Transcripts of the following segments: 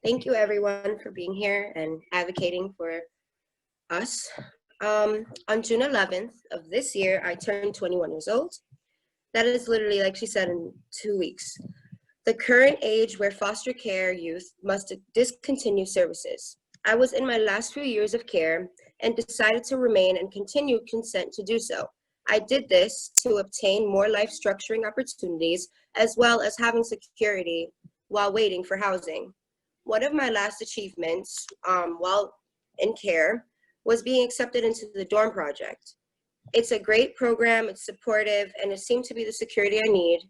Thank you everyone for being here and advocating for us. On June 11th of this year, I turned 21 years old. That is literally, like she said, in 2 weeks. The current age where foster care youth must discontinue services. I was in my last few years of care and decided to remain and continue consent to do so. I did this to obtain more life structuring opportunities as well as having security while waiting for housing. One of my last achievements while in care was being accepted into the dorm project. It's a great program, it's supportive, and it seemed to be the security I need.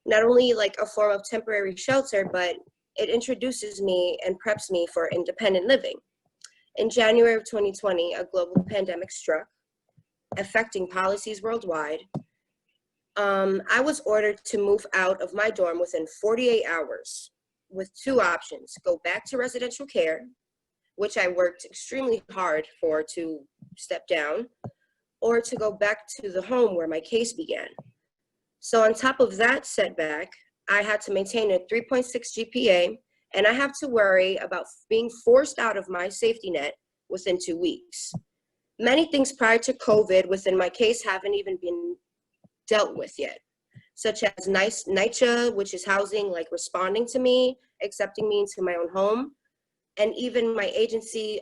Not only like a form of temporary shelter, but it introduces me and preps me for independent living. In January of 2020, a global pandemic struck, affecting policies worldwide. I was ordered to move out of my dorm within 48 hours with two options: go back to residential care, which I worked extremely hard for to step down, or to go back to the home where my case began. So on top of that setback, I had to maintain a 3.6 GPA, and I have to worry about being forced out of my safety net within 2 weeks. Many things prior to COVID within my case haven't even been dealt with yet, such as NYCHA, which is housing, like responding to me, accepting me into my own home, and even my agency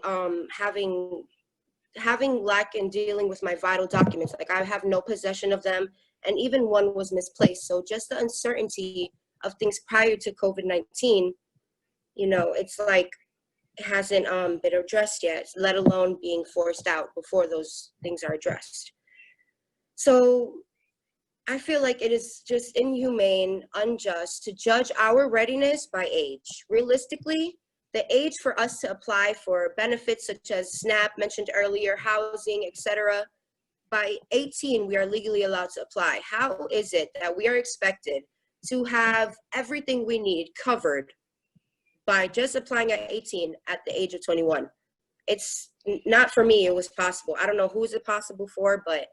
having lack in dealing with my vital documents. Like I have no possession of them, and even one was misplaced. So just the uncertainty of things prior to COVID-19, it's like it hasn't been addressed yet, let alone being forced out before those things are addressed. So I feel like it is just inhumane, unjust to judge our readiness by age. Realistically, the age for us to apply for benefits such as SNAP, mentioned earlier, housing, etc., by 18, we are legally allowed to apply. How is it that we are expected to have everything we need covered by just applying at 18 at the age of 21? It's not for me, it was possible. I don't know who is it possible for, but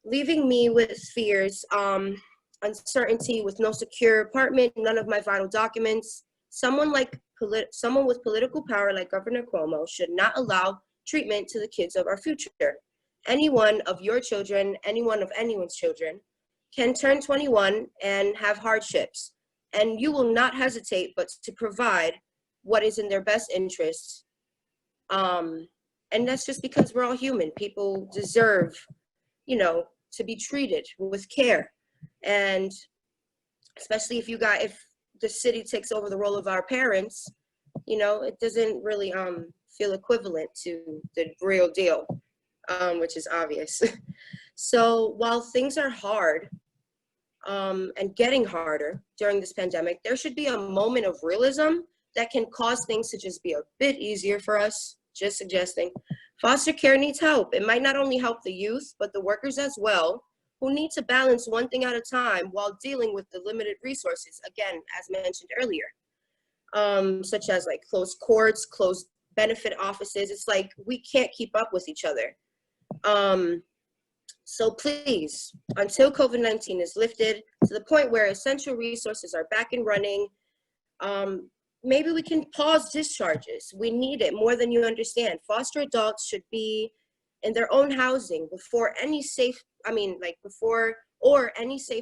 leaving me with fears, uncertainty, with no secure apartment, none of my vital documents. Someone with political power like Governor Cuomo should not allow treatment to the kids of our future. Any one of your children, any one of anyone's children, can turn 21 and have hardships, and you will not hesitate but to provide what is in their best interests. And that's just because we're all human. People deserve, to be treated with care. And especially if the city takes over the role of our parents, it doesn't really feel equivalent to the real deal, which is obvious. So while things are hard and getting harder during this pandemic, there should be a moment of realism that can cause things to just be a bit easier for us. Just suggesting. Foster care needs help. It might not only help the youth, but the workers as well, who need to balance one thing at a time while dealing with the limited resources, again, as mentioned earlier, such as like closed courts, closed benefit offices. It's like we can't keep up with each other. So please, until COVID-19 is lifted to the point where essential resources are back and running, maybe we can pause discharges. We need it more than you understand. Foster adults should be in their own housing before any safe,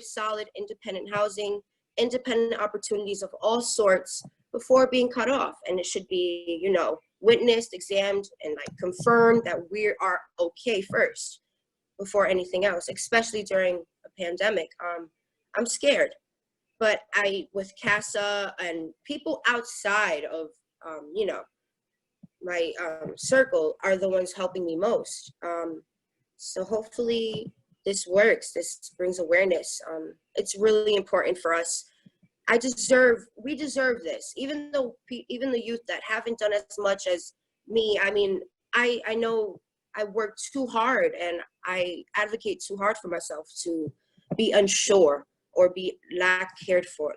solid, independent housing, independent opportunities of all sorts before being cut off. And it should be, witnessed, examined, and like confirmed that we are okay first before anything else, especially during a pandemic. I'm scared. But with CASA and people outside of, my circle are the ones helping me most. So hopefully this works. This brings awareness. It's really important for us. We deserve this. Even the youth that haven't done as much as me. I know I work too hard and I advocate too hard for myself to be unsure or be not cared for.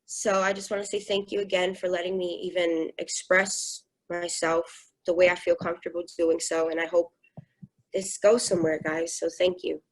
So I just want to say thank you again for letting me even express myself the way I feel comfortable doing so. And I hope this goes somewhere, guys. So thank you.